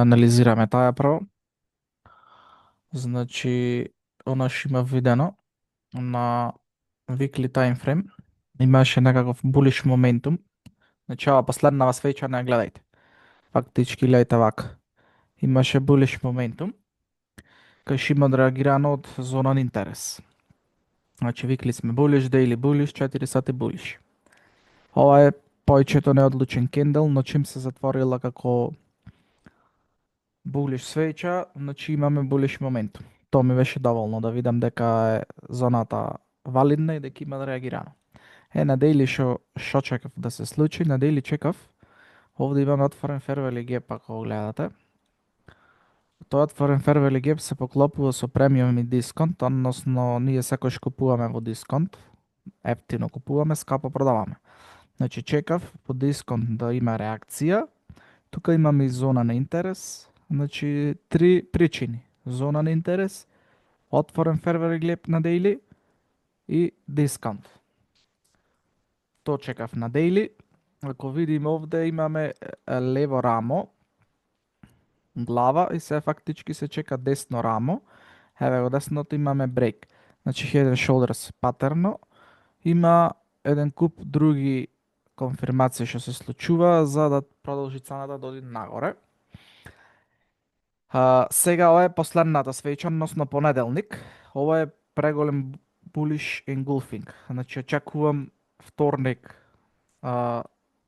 анализираме таа право. Значи, она што има видено на weekly time frame, имаше некаков bullish моментум. Значи, ова последнава свеќа не ја гледајте. Фактички гледајте вака. Имаше bullish моментум, кај што има одреагирано од зона на интерес. Значи, weekly сме bullish, daily bullish, 4 сати bullish. Ова е појчето неодлучен кендел, но чим се затворила како булиш свеќа, значи имаме булиш моментум. Тоа ми беше доволно да видам дека е зоната валидна и дека има да реагирано. На дейли шо чекав да се случи, на дейли чекав, овде имаме отворен fair value gap ако го гледате. Тој отворен fair value gap се поклопува со премиум и дисконт, односно ние секојаш купуваме во дисконт, ефтино купуваме, скапо продаваме. Значи чекав по дисконт да има реакција. Тука имаме и зона на интерес. Значи, три причини. Зона на интерес, отворен fair value gap на дейли и дискаунт. Тоа чекав на дейли. Ако видиме овде имаме лево рамо, глава и се фактички се чека десно рамо. Еве го десното имаме брейк. Значи head and shoulders патерно. Има еден куп други конфирмации што се случува за да продолжи цената да оди нагоре. Сега ова е последната свеќа, односно понеделник. Ова е преголем bullish engulfing. Значи очекувам вторник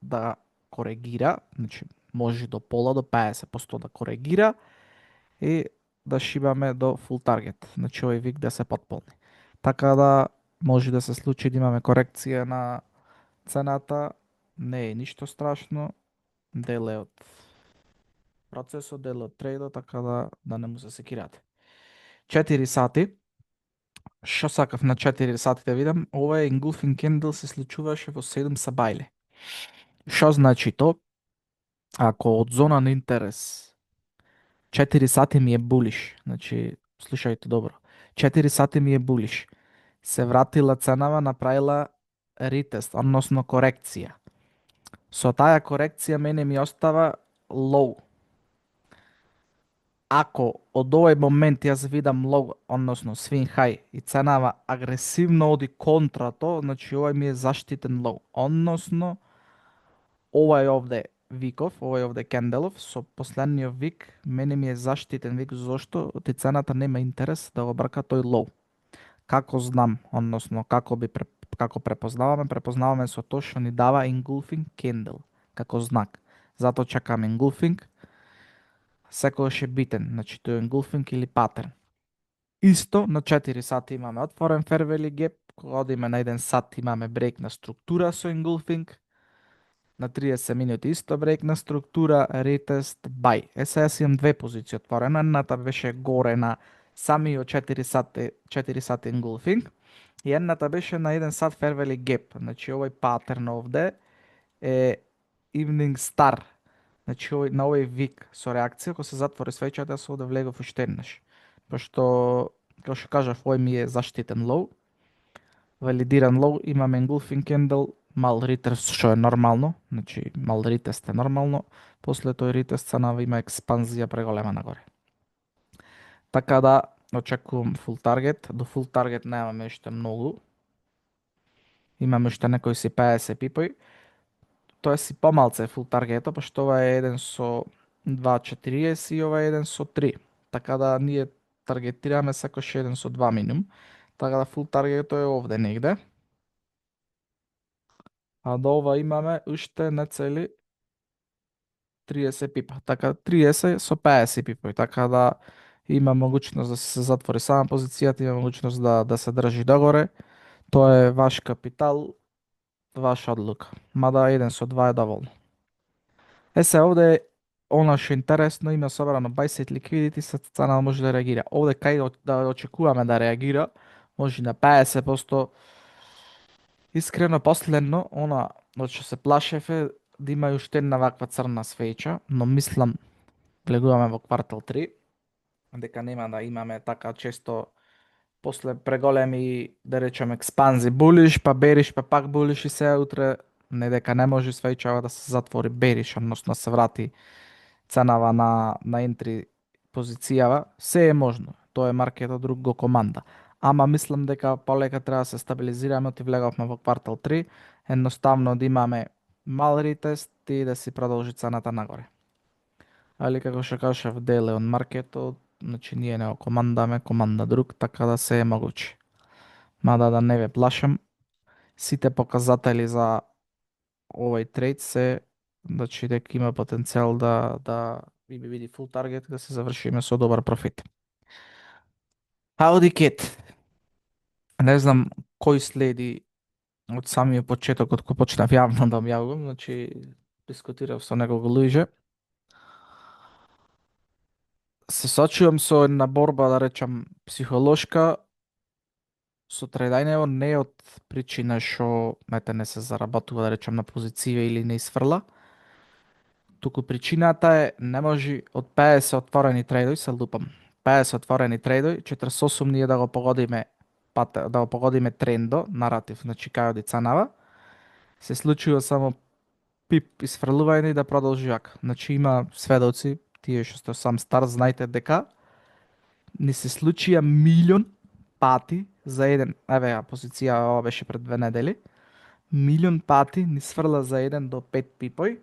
да коригира, значи може до пола, до 50% да коригира и да шибаме до full target. Значи овој вик да се потполни. Така да може да се случи да имаме корекција на цената. Не е ништо страшно. Дел е од процесот, дел од трейдот, така да не му се секирате. 4 сати. Што сакав на 4 сати да видам? Ова е engulfing candle се случуваше во 7 сабајле. Што значи то? Ако од зона на интерес 4 сати ми е булиш, значи слушајте добро. 4 сати ми е булиш. Се вратила ценава, направила ретест, односно корекција. Со таа корекција мене ми остава лоу. Ако од овој момент јас видам лоу, односно свин хај и ценава агресивно оди контрато, значи овој ми е заштитен лоу. Односно овој овде виков, овој овде кенделов со последниот вик мене ми е заштитен вик зошто ти цената нема интерес да го брка тој лоу. Како знам, односно како препознаваме со тоа што ни дава engulfing candle како знак. Затоа чекам engulfing. Секогаш е битен, значи тој engulfing или патерн. Исто на 4 сати имаме отворен fair value gap, кога одиме на 1 сат имаме брейк на структура со engulfing. На 30 минути исто брейк на структура, ретест, buy. Сега јас имам две позиции отворена, едната беше горе на самиот 4 сати engulfing и едната беше на 1 сат fair value gap. Значи овој патерн овде е evening star. Значи на овој вик со реакција, кога се затвори свеќата, јас овде влегов уште еднаш. Пошто, како што кажав, овој ми е заштитен лоу, валидиран лоу, имаме engulfing candle, мал ретест што е нормално, значи мал ретест е нормално, после тој ретест ценава има експанзија преголема нагоре. Така да очекувам full target, до full target немаме уште многу. Имаме уште некои си 50 пипои. Тоа е си помалце full target, пошто ова е еден со 2.40 и ова е еден со 3. Така да ние таргетираме секој еден со 2 минимум. Така да full target е овде негде. А до ова имаме уште нецели 30 пипа. Така 30 со 50 пипа. Така да има могуćност да се затвори сама позицијата, има могуćност да се држи догоре. Тоа е ваш капитал, ваша одлука. Мада еден со 2 е доволно. Се овде е она што е интересно, има собрано buy side liquidity, се цена може да реагира. Овде кај да очекуваме да реагира, може на 50%. Искрено последно, она од што се плашев да има уште една ваква црна свеќа, но мислам, гледуваме во квартал 3, дека нема да имаме така често после преголеми, да речеме, експанзи булиш, па бериш, па пак булиш и сега утре не дека не може свеќава да се затвори бериш, односно да се врати ценава на ентри позицијава, се е можно. Тоа е маркетот, друг го команда. Ама мислам дека полека треба да се стабилизираме, ти влеговме во квартал 3, едноставно да имаме мал ретест и да си продолжи цената нагоре. Али како што кажав, деле од маркетот, значи ние не го командаме, команда друг, така да се е могуче. Мада да не ве плашам, сите показатели за овој трейд се значи дека има потенцијал да би биде фул таргет и да се завршиме со добар профит. Ауди Кет. Не знам кој следи од самиот почеток, од кога почнав јавно да објавувам, значи дискутирав со неколку луѓе. Се сочувам со една борба, да речам, психолошка со традајнево, не од причина што мете не се заработува, да речам, на позиција или не изфрла, туку причината е не може од 50 отворени трейдови, се лупам. 50 отворени трейдови, 48 ние да го погодиме да го погодиме трендо, наратив, значи кај оди ценава, се случува само пип изфрлување и да продолжи вака. Значи има сведоци, тие што сте сам стар, знаете дека ни се случија милион пати за еден, еве ја позиција ова беше пред 2 недели, милион пати ни сврла за 1 до 5 пипој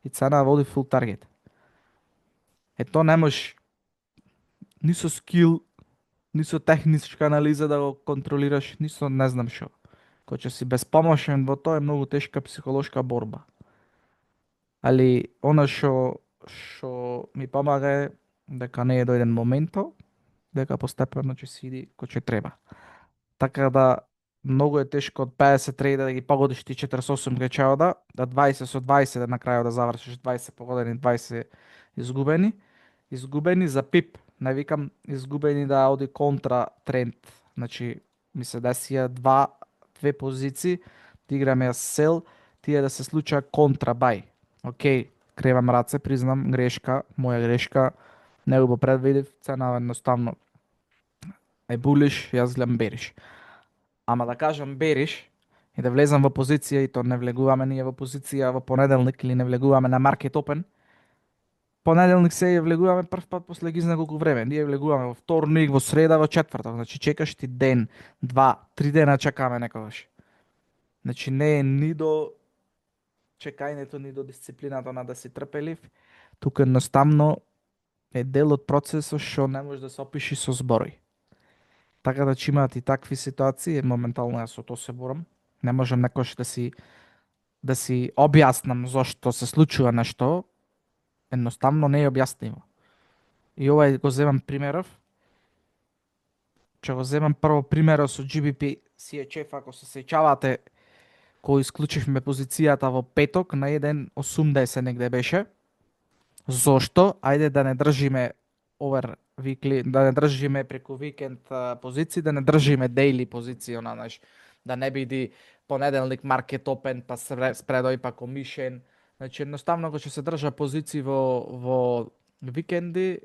и цена води фул таргет. Е тоа не можеш ни со скил, ни со техничка анализа да го контролираш, ни со не знам што. Кој ќе си безпомошен во тоа е многу тешка психолошка борба. Али она што ми помага е дека не е дојден моментот, дека постепено ќе си иди кој ќе треба. Така да многу е тешко од 50 трейда да ги погодиш ти 48 кај да 20 со 20 да на крајот да завршиш 20 погодени, 20 изгубени. Изгубени за пип, не викам изгубени да оди контра тренд. Значи ми се десија две позиции, да играме ја сел, тие да се случаа контра бај. Океј, кревам раце, признам грешка, моја грешка, не го предвидев, цена едноставно е булиш, јас гледам бериш. Ама да кажам бериш и да влезам во позиција и то не влегуваме ние во позиција во понеделник или не влегуваме на маркет опен, понеделник се ја влегуваме прв пат после ги неколку време. Ние влегуваме во вторник, во среда, во четврток. Значи чекаш ти ден, два, 3 дена чекаме некогаш. Значи не е ни до чекањето, ни до дисциплината на да си трпелив, туку едноставно е дел од процесот што не може да се опиши со зборови. Така да че имаат и такви ситуации, моментално јас со тоа се борам. Не можам некош да си објаснам зошто се случува нешто, едноставно не е објаснимо. И ова го земам примеров. Ќе го земам прво примерот со GBP CHF, ако се сеќавате, кој исклучивме позицијата во петок на 1.80 негде беше. Зошто? Ајде да не држиме овер викли, да не држиме преку викенд позиции, да не држиме дейли позиции, знаеш, да не биде понеделник маркет опен, па спредој, па комишен. Значи едноставно кога ќе се држа позиции во викенди,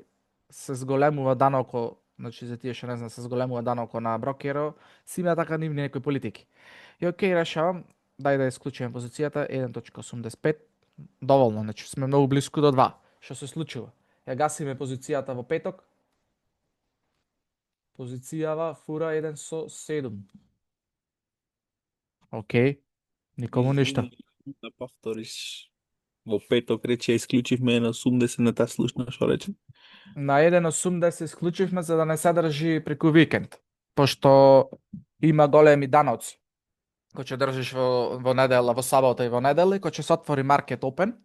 се зголемува даноко, значи за тие што не знаат, се зголемува даноко на брокеро, си има така нивни некои политики. И окей, решавам, дај да исклучиме позицијата 1.85, доволно, значи сме многу блиску до 2. Што се случува? Ја гасиме позицијата во петок, позицијава фура 1 со 7. Океј, никому ништо. Извини, да повториш. Во петок рече ја исклучивме на 80, не та слушна што рече. На 1.80 се исклучивме за да не се држи преку викенд, пошто има големи даноци. Кој ќе држиш во недела, во сабота и во недела, и кој ќе се отвори маркет опен,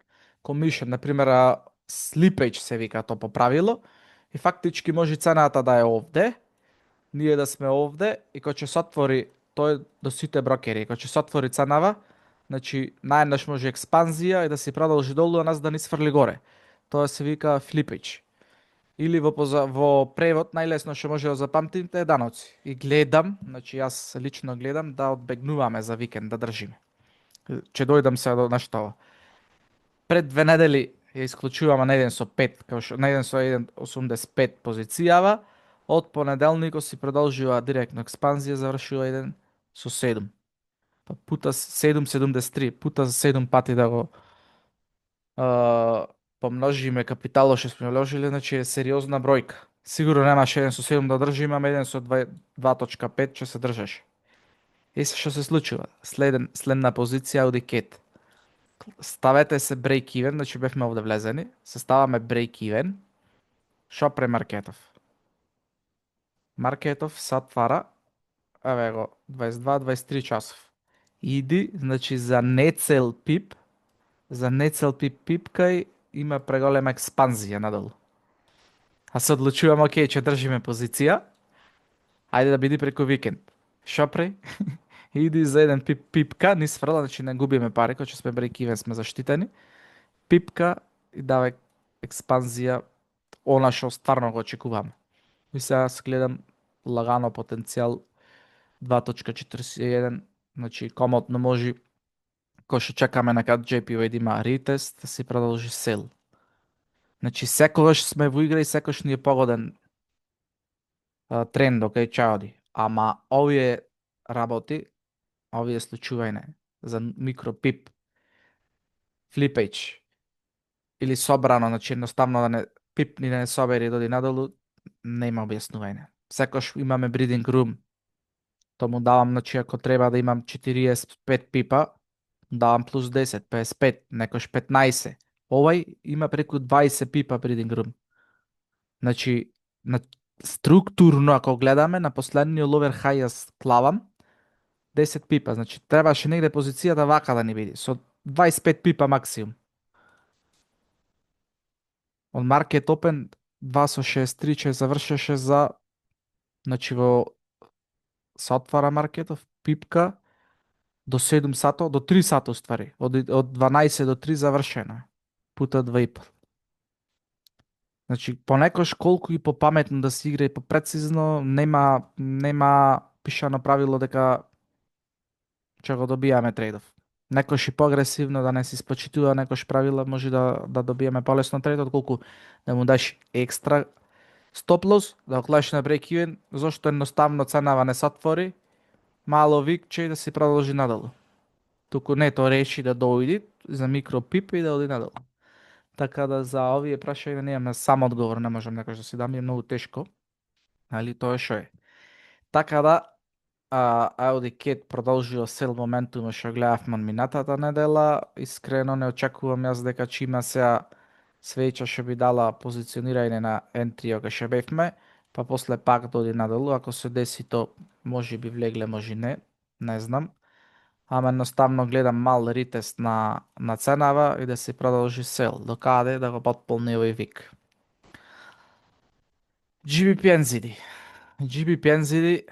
комишен, на пример, slippage се вика тоа по правило, и фактички може цената да е овде, ние да сме овде, и кој ќе се отвори, тоа е до сите брокери, кој ќе се отвори ценава, значи наеднаш може експанзија и да се продолжи долу, а нас да ни сврли горе. Тоа се вика flippage. Или во превод најлесно што може да запамтите е даноци. И гледам, значи јас лично гледам да одбегнуваме за викенд да држиме. Ќе дојдам сега до нешто ова. Пред 2 недели ја исклучуваме на 1 со 5, како што на 1 со 1.85 позицијава. Од понеделникот си продолжува директно експанзија, завршува 1 со 7. Па пута 7.73, пута 7 пати да го помножиме капиталот што сме вложиле, значи е сериозна бројка. Сигурно немаше 1,7 да држи, имаме 1,2,5 ќе се држеше. И се што се случува? Следна позиција Audi Cat. Ставете се break even, значи бевме овде влезени, се ставаме break even. Шо пре Маркетов? Маркетов се отвара, еве го, 22-23 часов. Иди, значи за нецел пип кај има преголема експанзија надолу. А се одлучуваме, окей, ќе држиме позиција, ајде да биде преку викенд. Шо пре? Иди за еден пипка, ни сфрла, значи не губиме пари, кој ќе сме break even, сме заштитени. Пипка и дава експанзија, она што стварно го очекуваме. И сега се гледам лагано потенцијал 2.41, значи комотно може, кој што чекаме на кад JP да има ретест, да си продолжи сел. Значи секогаш сме во игра и секогаш ни е погоден тренд, окей, чаоди. Ама овие работи, овие случување за микропип, флипејч или собрано, значи едноставно да не пип ни да не собери доди надолу, нема објаснување. Секош имаме breeding room, то му давам, значи ако треба да имам 45 пипа, давам плюс 10, 55, некош 15. Овај има преку 20 пипа breeding room. Значи, структурно ако гледаме, на последниот ловер хај јас клавам 10 пипа, значи требаше негде позицијата вака да ни биде, со 25 пипа максимум. Од Market Open 2 со 63 че завршеше за, значи во се отвара маркетов, пипка до 7 сато, до 3 сата уствари. Од 12 до 3 завршено. Пута 2,5. Значи, понекош колку и попаметно да се игра и попрецизно, нема пишано правило дека ќе го добијаме трейдов. Некош и поагресивно да не се испочитува некош правила, може да добиеме полесно трейд, отколку да му даш екстра стоп лос, да го клаш на break even, зашто едноставно ценава не се отвори, мало викче и да се продолжи надолу. Туку не, тоа реши да дојди за микропип и да оди надолу. Така да за овие прашања немаме сам одговор, не можам некош да си дам, е многу тешко, али тоа е шо е. Така да, Audi Cat продолжува сел моментум што гледавме од минатата недела. Искрено не очекувам јас дека ќе има сега свеќа што би дала позиционирање на entry кога ќе бевме, па после пак доди надолу. Ако се деси то може би влегле, може не знам. Ама едноставно гледам мал ритест на ценава и да се продолжи сел. Докаде да го потполни овој вик. GBP NZD. GBP NZD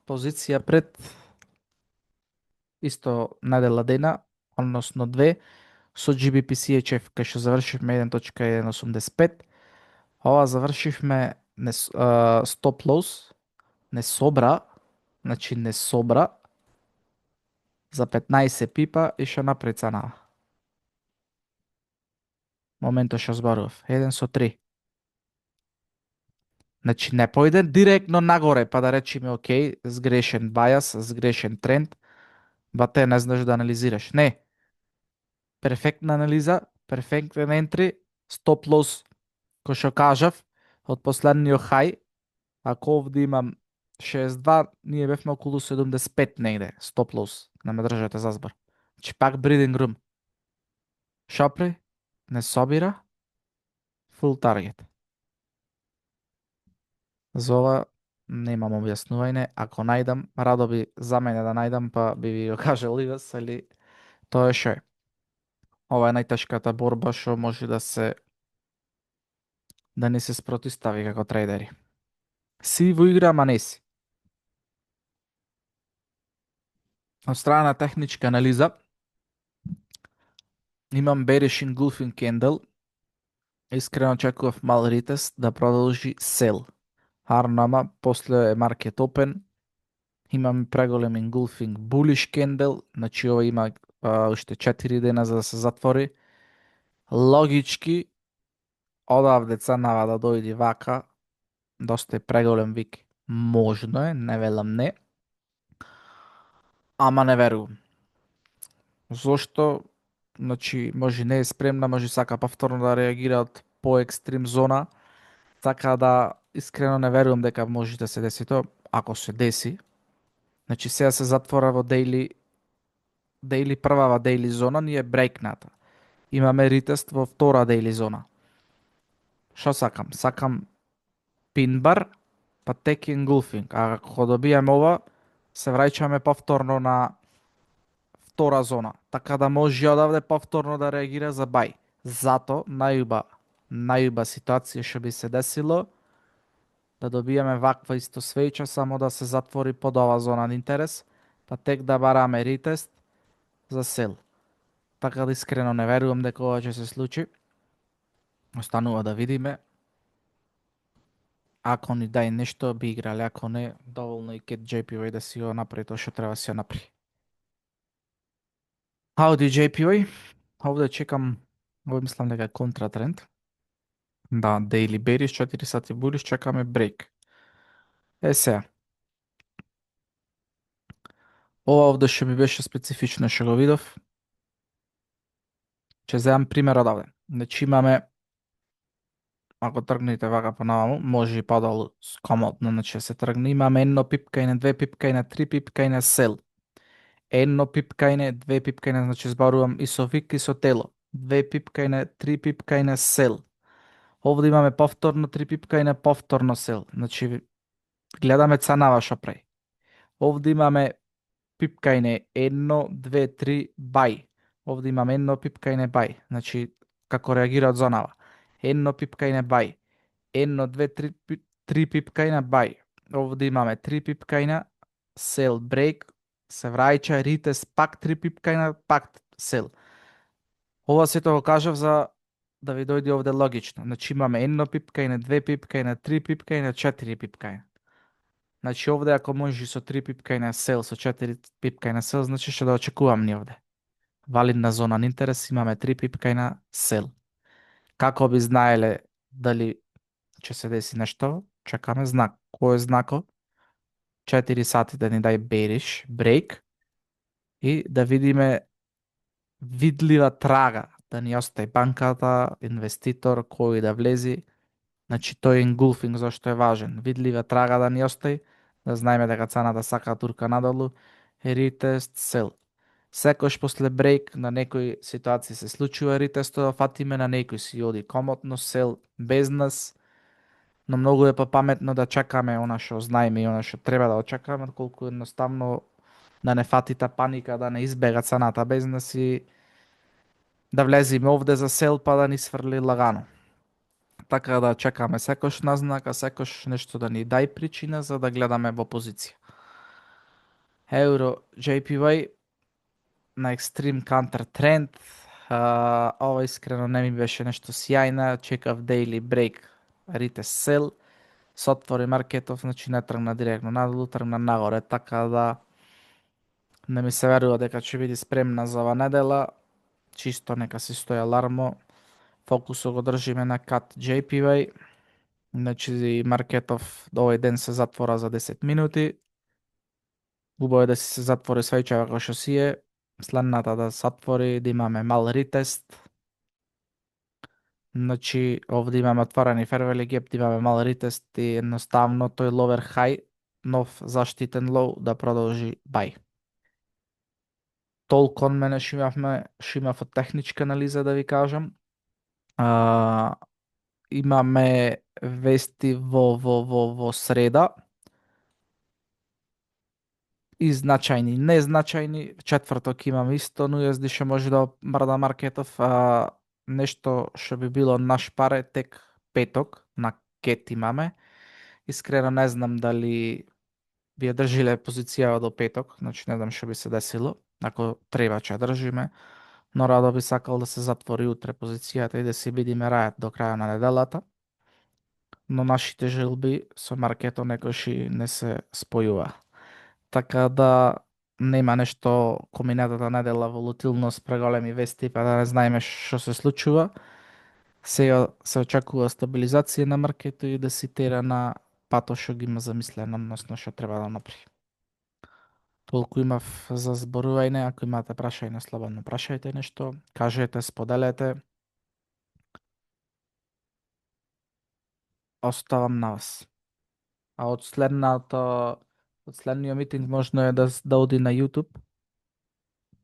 позиција пред исто недела дена, односно две, со GBP CHF, кај што завршивме 1.185. Ова завршивме стоп лос, не собра, значи не собра, за 15 пипа и што напред ценава. Моментот што зборував, 1 со 3. Значи не појде директно нагоре, па да речеме, окей, сгрешен бајас, сгрешен тренд, ба те не знаеш да анализираш. Не. Перфектна анализа, перфектен ентри, стоп лос, кој што кажав, од последниот хај, ако овде имам 62, ние бевме околу 75 негде, стоп лос, не ме држате за збор. Значи пак breeding room. Шопри, не собира, full target. За ова немам објаснување, ако најдам, радо би за мене да најдам, па би ви го кажал и вас, али тоа е шо е. Ова е најтешката борба што може да не се спротистави како трейдери. Си во игра, ама не си. Од страна на техничка анализа, имам bearish engulfing candle, искрено очекував мал ритест да продолжи сел. Арнама, после market open, имаме преголем engulfing bullish candle, значи ова има уште 4 дена за да се затвори. Логички, одавде ценава да дојде вака, доста е преголем вик. Можно е, не велам не. Ама не верувам. Зошто? Значи, може не е спремна, може сака повторно да реагира од по-екстрим зона, така да искрено не верувам дека може да се деси тоа. Ако се деси, значи сега се затвора во дейли прва во дейли зона, ни е брейкната. Имаме ритест во втора дейли зона. Што сакам? Сакам пинбар, па тек engulfing. А ако добиеме ова, се враќаме повторно на втора зона, така да може и одавде повторно да реагира за бај. Зато најуба ситуација што би се десило да добиеме ваква исто свеќа, само да се затвори под ова зона на интерес, па тек да бараме ритест за сел. Така да искрено не верувам дека ова ќе се случи. Останува да видиме. Ако ни дај нешто, би играле, ако не, доволно и кет JPY да си го направи тоа што треба да си го направи. Howdy JPY, овде чекам, овој мислам дека е контратренд. Да, daily bearish, 4 сати bullish, чекаме брейк. Е сега. Ова овде што ми беше специфично што го видов. Ќе земам пример одавде. Значи имаме, ако тргнете вака понаваму, може и подолу комодно, значи се тргне. Имаме едно пипкајне, две пипкајне, три пипкајне сел. Едно пипкајне, две пипкајне, значи зборувам и со вик и со тело. Две пипкајне, три пипкајне сел. Овде имаме повторно три пипкајне, повторно сел. Значи гледаме цанава што прави. Овде имаме пипкајне 1, 2, 3, бај. Овде имаме едно пипкајне бај. Значи, како реагира од зонава. Едно пипкајне бај. Едно, две, три пипкајна бај. Овде имаме три пипкајна, сел, брейк, се враќа, ритес, пак три пипкајна, пак сел. Ова сето го кажав за да ви дојде овде логично. Значи имаме едно пипкајне, две пипкајне, три пипкајне, четири пипкајне. Значи овде ако може со 3 пипкај на сел, со 4 пипкај на сел, значи што да очекувам ни овде. Валидна зона на интерес, имаме 3 пипкај на сел. Како би знаеле дали ќе се деси нешто, чекаме знак. Кој е знакот? 4 сати да ни дај бериш, брейк и да видиме видлива трага, да ни остај банката, инвеститор, кој да влези. Значи тој engulfing зашто е важен. Видлива трага да ни остај, да знаеме дека цената сака турка надолу, ритест, сел. Секојаш после брейк на некои ситуации се случува ритестот да фатиме, на некои си оди комотно, сел без нас, но многу е попаметно да чекаме она што знаеме и она што треба да очекаме, колку едноставно да не фати та паника, да не избега цената без нас и да влеземе овде за сел па да ни сврли лагано. Така да чекаме секош назнака, секош нешто да ни дај причина за да гледаме во позиција. Евро JPY на екстрим counter тренд. Ова искрено не ми беше нешто сјајна. Чекав daily break, рите сел. Се отвори маркетов, значи не тргна директно надолу, тргна нагоре, така да не ми се верува дека ќе биде спремна за ова недела. Чисто нека си стои алармо. Фокусо го држиме на CAT JPY. Значи маркетов овој ден се затвора за 10 минути. Убаво е да си се затвори свеќава како што си е. Следната да се отвори, да имаме мал ритест. Значи овде имаме отворени фервели геп, да имаме мал ритест и едноставно тој ловер хај, нов заштитен лоу да продолжи бај. Толку од мене што имав од техничка анализа да ви кажам. Имаме вести во среда и значајни, незначајни. Четврток имаме исто, но јас што може да мрда маркетов, нешто што би било наш паре тек петок на кет имаме. Искрено не знам дали би ја држиле позиција до петок, значи не знам што би се десило, ако треба ќе ја држиме, но радо би сакал да се затвори утре позицијата и да се видиме рајат до крај на неделата. Но нашите желби со маркетот некојши не се спојува. Така да нема нешто коминатата недела волатилност, преголеми вести, па да не знаеме што се случува. Сега се очекува стабилизација на маркетот и да се тера на пато што ги има замислено, односно што треба да направи. Толку имав за зборување, ако имате прашање, слободно прашајте нешто, кажете, споделете, оставам на вас. А од следниот митинг можно е да оди на YouTube,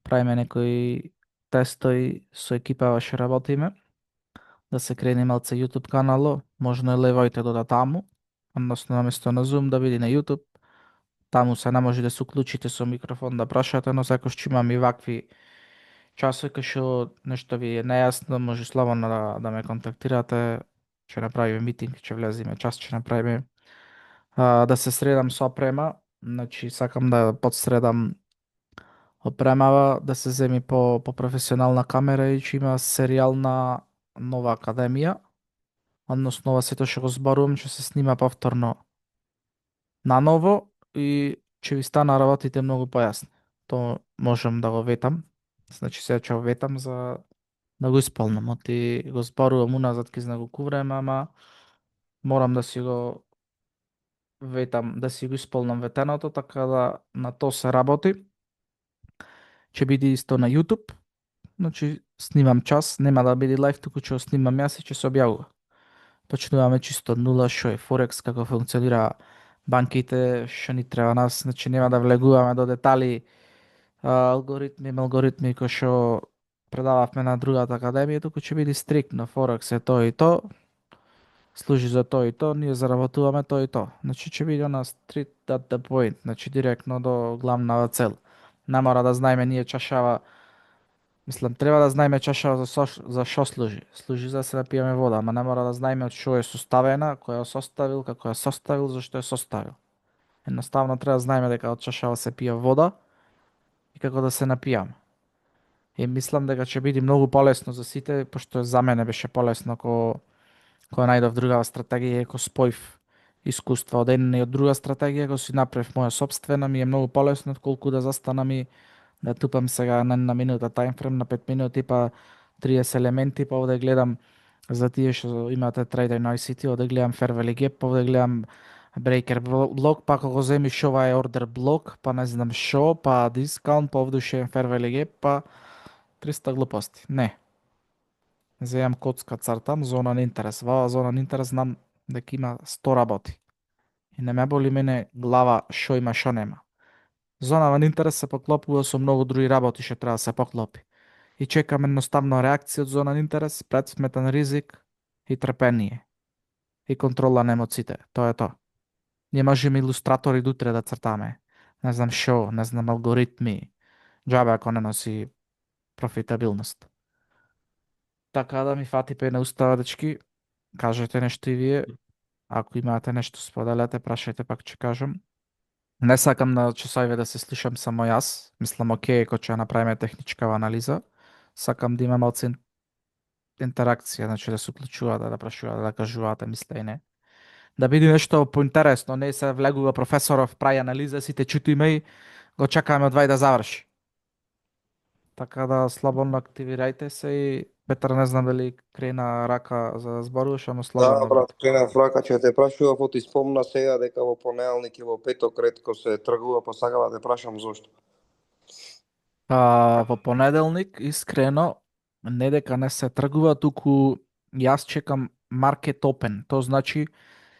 правиме некои тестови со екипа што работиме, да се крени малце YouTube канало, можно е левоите дода таму, односно наместо на Zoom да види на YouTube, таму се не може да се уклучите со микрофон да прашате, но секој ќе имам и вакви часови кај што нешто ви е нејасно, може слободно да ме контактирате, ќе направиме митинг, ќе влеземе час, ќе направиме да се средам со опрема, значи сакам да подсредам опремава, да се земи по професионална камера и ќе има серијал на Нова Академија, односно ова сето што го зборувам ќе се снима повторно наново и ќе ви стана работите многу појасни. То можам да го ветам, значи сега ќе го ветам за да го исполнам, оти го зборувам уназад ке знакоку време, ама морам да си го ветам, да си го исполнам ветеното, така да на то се работи. Ќе биде исто на YouTube, значи снимам час, нема да биде лайв, туку ќе го снимам јас и ќе се објавува. Почнуваме чисто од нула, што е Форекс, како функционира банките, што ни треба нас, значи нема да влегуваме до детали, алгоритми кои што предававме на другата академија, туку ќе биде стриктно Форекс е тоа и тоа, служи за тоа и тоа, ние заработуваме тоа и тоа. Значи ќе биде на straight at the point, значи директно до главната цел. Не мора да знаеме ние чашава, мислам, треба да знаеме чашава за што служи. Служи за да се напиеме вода, ама не мора да знаеме од што е составена, кој ја составил, како ја составил, зашто ја составил. Едноставно треба да знаеме дека од чашава се пие вода и како да се напијаме. И мислам дека ќе биде многу полесно за сите, пошто за мене беше полесно кога најдов другава стратегија и ако споив искуства од една и од друга стратегија, ако си направив моја собствена, ми е многу полесно отколку да застанам и да тупам сега на една минута таймфрем на 5 минути, па 30 елементи, па овде гледам за тие што имате Trader на ICT, овде гледам Fair Value Gap, па овде гледам Breaker блок, па ако го земиш ова е ордер блок, па не знам шо, па дискаунт, па овде уште е Fair Value Gap, па 300 глупости. Не. Земам коцка цртам, зона на интерес. Во зона на интерес знам дека има 100 работи. И не ме боли мене глава шо има, шо нема. Зона на интерес се поклопува со многу други работи што треба да се поклопи. И чекам едноставно реакција од зона на интерес, предсметан ризик и трпение. И контрола на емоциите. Тоа е тоа. Ние можеме илустратори до утре да цртаме. Не знам шо, не знам алгоритми. Џабе ако не носи профитабилност. Така да ми фати пе на устава, дечки. Кажете нешто и вие. Ако имате нешто споделете, прашајте, пак ќе кажам. Не сакам на часовите да се слушам само јас. Мислам, окей, ако ќе направиме техничка анализа. Сакам да има малце интеракција, значи да се уклучувате, да прашувате, да кажувате, мисле и не. Да биде нешто поинтересно, не се влегува професоров, прави анализа, сите чутиме и го чекаме од вај да заврши. Така да слободно активирајте се и Петар, не знам дали крена рака за да зборуваш, ама Да, слободно брат. брат, кренав рака, ќе те прашував, ти спомна сега дека во понеделник и во петок ретко се тргува, па сакам да те прашам зошто. Во понеделник, искрено, не дека не се тргува, туку јас чекам market open. Тоа значи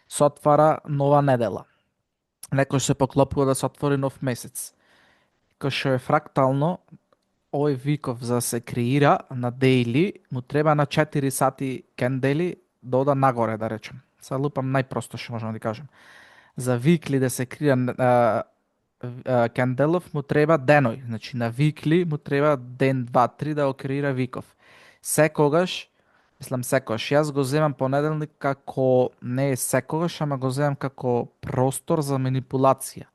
се отвара нова недела. Некој се поклопува да се отвори нов месец. Кој што е фрактално, овој виков за да се креира на дейли, му треба на 4 сати кендели да ода нагоре, да речем. Сега лупам најпросто што можам да ти кажам. За викли да се креира Кенделов му треба деној, значи на викли му треба ден, два, три да го креира виков. Секогаш, мислам секогаш, јас го земам понеделник како, не е секогаш, ама го земам како простор за манипулација.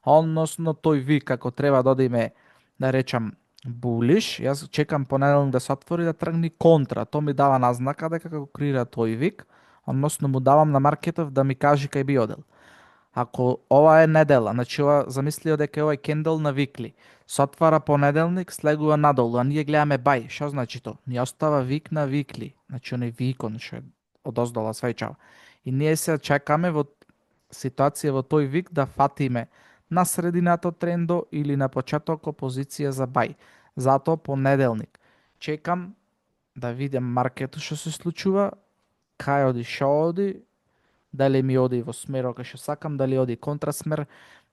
Односно, тој вик, ако треба да одиме, да речам, булиш, јас чекам понеделник да се отвори да тргни контра. Тоа ми дава назнака дека го креира тој вик, односно му давам на маркетов да ми каже кај би одел. Ако ова е недела, значи ова замислио дека ова е кендел на викли. Се отвара понеделник, слегува надолу, а ние гледаме бај. Што значи то? Ни остава вик на викли. Значи оној викон што е од оздола свејчава. И ние се чекаме во ситуација во тој вик да фатиме на средината од трендо или на почетокот позиција за бај. Затоа понеделник чекам да видам маркетот што се случува, кај оди, шо оди, дали ми оди во смерот кај што сакам, дали оди контрасмер,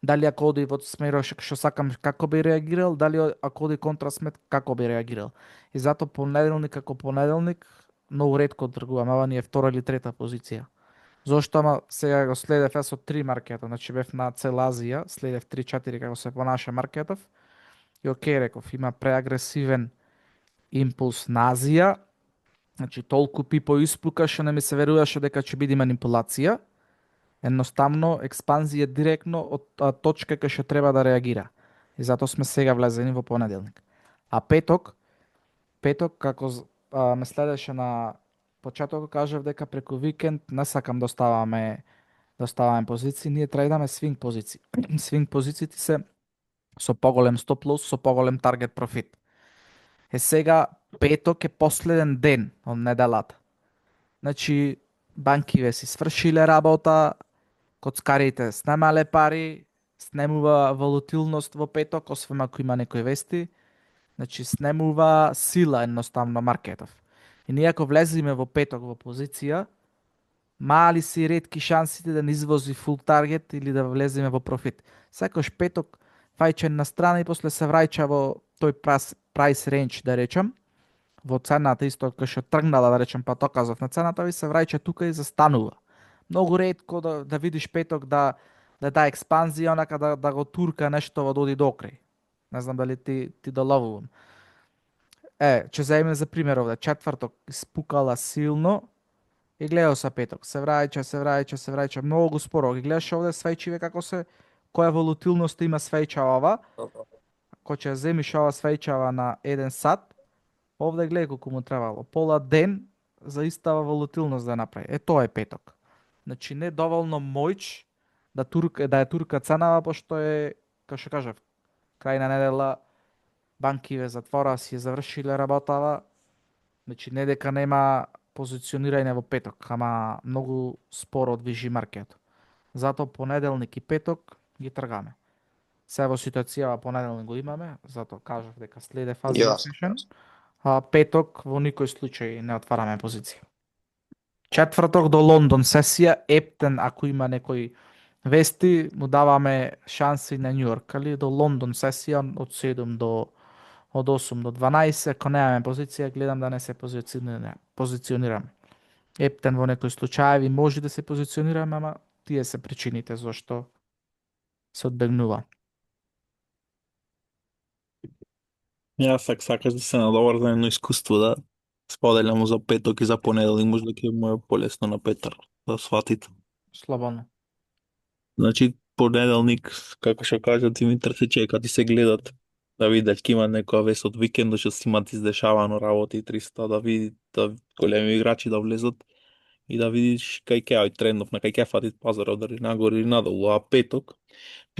дали ако оди во смерот што сакам како би реагирал, дали ако оди контрасмер како би реагирал. И затоа понеделник како понеделник многу ретко тргувам, ова ни е втора или трета позиција. Зошто ама сега го следев јас од 3 маркета, значи бев на цела Азија, следев 3-4 како се понаша маркетов. И окей реков, има преагресивен импулс на Азија, значи толку пипо испука што не ми се веруваше дека ќе биде манипулација. Едноставно експанзија директно од точка кај што треба да реагира. И затоа сме сега влезени во понеделник. А петок како ме следеше на почетокот, кажав дека преку викенд не сакам да оставаме позиции, ние трейдаме свинг позиции. Свинг позициите се со поголем стоп лос, со поголем таргет профит. Е сега петок е последен ден од неделата. Значи банкиве си свршиле работа, коцкарите снемале пари, снемува волатилност во петок, освен ако има некои вести. Значи снемува сила едноставно маркетов. И ние ако влеземе во петок во позиција, мали си ретки шансите да не извози фул таргет или да влеземе во профит. Секош петок фајче на страна и после се враќа во тој прайс рейндж, да речам, во цената исто кај што тргнала, да речем, па казав на цената, ви се враќа тука и застанува. Многу ретко да видиш петок да даа експанзија, онака да го турка нешто во доди до крај. Не знам дали ти доловувам. Ќе заеме за пример овде. Четврток испукала силно и гледал са петок. Се враќа многу споро. Ги гледаш овде свејчиве како се, која волатилност има свејчава ова. Кој ќе земиш ова свејчава на 1 сат, овде гледај колку му требало. Пола ден за истава волатилност да направи. Тоа е петок. Значи не доволно моќ да е турка ценава, пошто е, како што кажав, крај на недела банкиве затвора си завршиле работава. Значи не дека нема позиционирање во петок, ама многу споро движи маркет. Затоа понеделник и петок ги тргаме. Се во ситуацијава понеделник го имаме, затоа кажав дека следе фаза session, а петок во никој случај не отвараме позиција. Четврток до Лондон сесија, Ептен ако има некои вести, му даваме шанси на Нью Йорк, али до Лондон сесија од 7 од 8 до 12, ако немаме позиција, гледам да не се позиционираме. Ептен во некои случаеви може да се позиционираме, ама тие се причините зашто се одбегнува. Јас сакаш да се надовар за едно искуство да споделам за петок и за понеделник, може да ќе му е полесно на Петар да сватите. Слободно. Значи, понеделник, како што кажа Димитар, се чека, ти се гледат да видат ќе има некоја вест од викендот што си имат издешавано работи 300, да види да големи играчи да влезат и да видиш кај ќе трендов, на кај ќе фатит пазарот, дали нагоре или надолу, а петок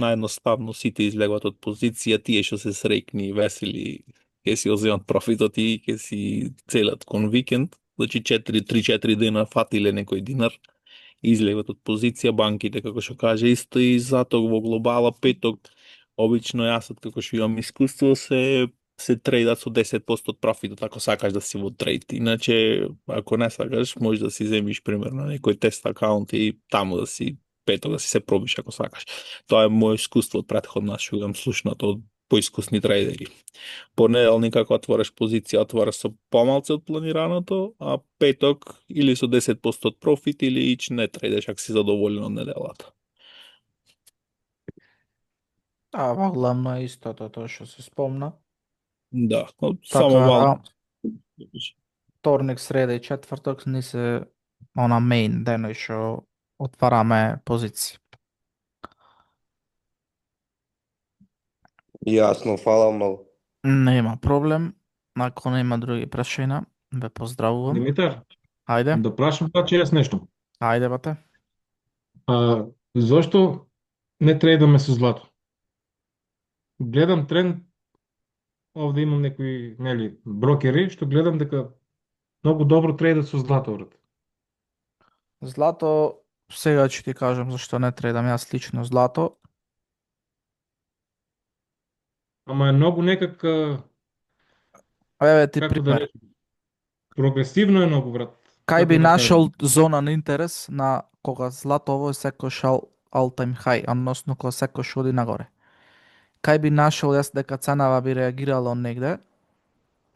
наједноставно сите излегуваат од позиција, тие што се среќни, весели, ќе си оземат профитот и ќе си целат кон викенд, значи 3-4 дена фатиле некој динар, излегат од позиција, банките, како што каже, исто и затоа во глобала петок, обично јас како што имам искуство, се трейдат со 10% од профитот, ако сакаш да си во трейд. Иначе, ако не сакаш, можеш да си земиш примерно некој тест акаунт и таму да си петок да си се пробиш ако сакаш. Тоа е моје искуство од претходно, што имам слушнато од поискусни трейдери. Понеделник ако отвориш позиција, отвораш со помалце од планираното, а петок или со 10% од профит или ич не трейдеш ако си задоволен од неделата. Главно е истото тоа што се спомна. Да, само вал. Вторник, среда и четврток ни се она мејн деној што отвараме позиција. Јасно, фала многу. Нема проблем. Ако нема други прашања, ве поздравувам. Димитар, Ајде, да прашам паче јас нешто. ајде бате. Зошто не трейдаме со злато? Гледам тренд, овде имам некои, нели, брокери, што гледам дека многу добро трейдат со злато, брат. Злато, сега ќе ти кажам зашто не трейдам јас лично злато. ама е многу некак, Еве ти како да пример. речем, прогресивно е многу, брат. Кај би Како да кажам. нашол зона на интерес на кога златово е секош all time high, односно кога секош оди нагоре. Кај би нашол јас дека ценава би реагирала од негде,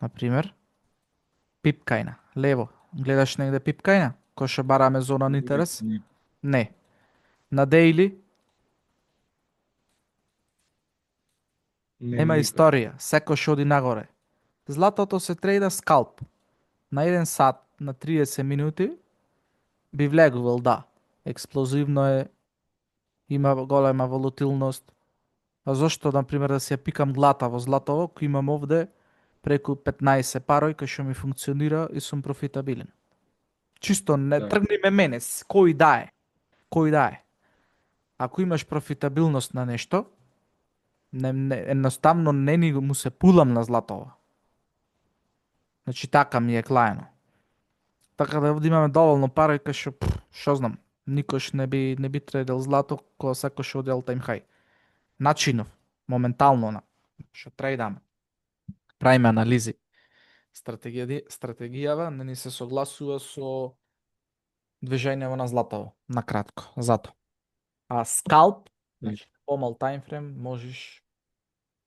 на пример, пипкајна, лево. Гледаш негде пипкајна, кој што бараме зона на интерес? Не, Не. На дейли не, нема никако. историја, секош оди нагоре. Златото се трейда скалп. На 1 сат, на 30 минути би влегувал, да. Експлозивно е, има голема волатилност. А зошто, например, да си ја пикам глата во златово, кој имам овде преку 15 парој кој што ми функционира и сум профитабилен. Чисто не Да. тргни ме мене, кој да е. Кој да е. Ако имаш профитабилност на нешто, едноставно не ни му се пулам на златово. Значи така ми е клаено. Така да овде имаме доволно пари кај што знам, никош не би тредел злато кога сакаш оди all time high. Начинов, моментално што трейдаме. Правиме анализи. Стратегијава не ни се согласува со движењево на златово, на кратко, зато. А скалп, значи помал таймфрем, можеш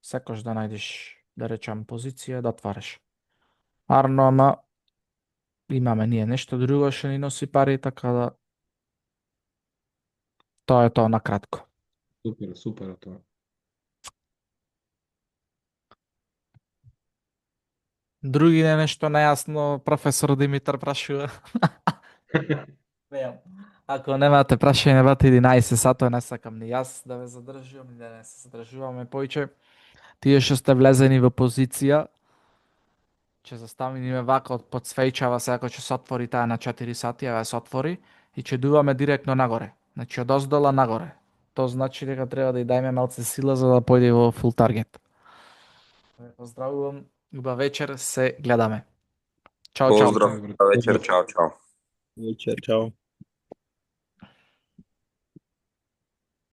секош да најдеш, да речам, позиција да отвараш. Арно, ама имаме ние нешто друго што ни носи пари, така да тоа е тоа на кратко. Супер, супер е тоа. Други не нешто нејасно, професор Димитар прашува. Неам. Ако немате прашање, бате 11 сато, не сакам ни јас да ве задржувам, ни да не се задржуваме поиќе. Тие што сте влезени во позиција, ќе заставиме вака од подсвејчава сега кога ќе се отвори таа на 4 сати, еве се отвори и ќе дуваме директно нагоре. Значи од оздола нагоре. Тоа значи дека треба да ја дајме малце сила за да појде во фул таргет. Ве поздравувам, убав вечер, се гледаме. Чао, чао. Поздрав, Добре, брат. вечер, чао, чао. Вечер, чао.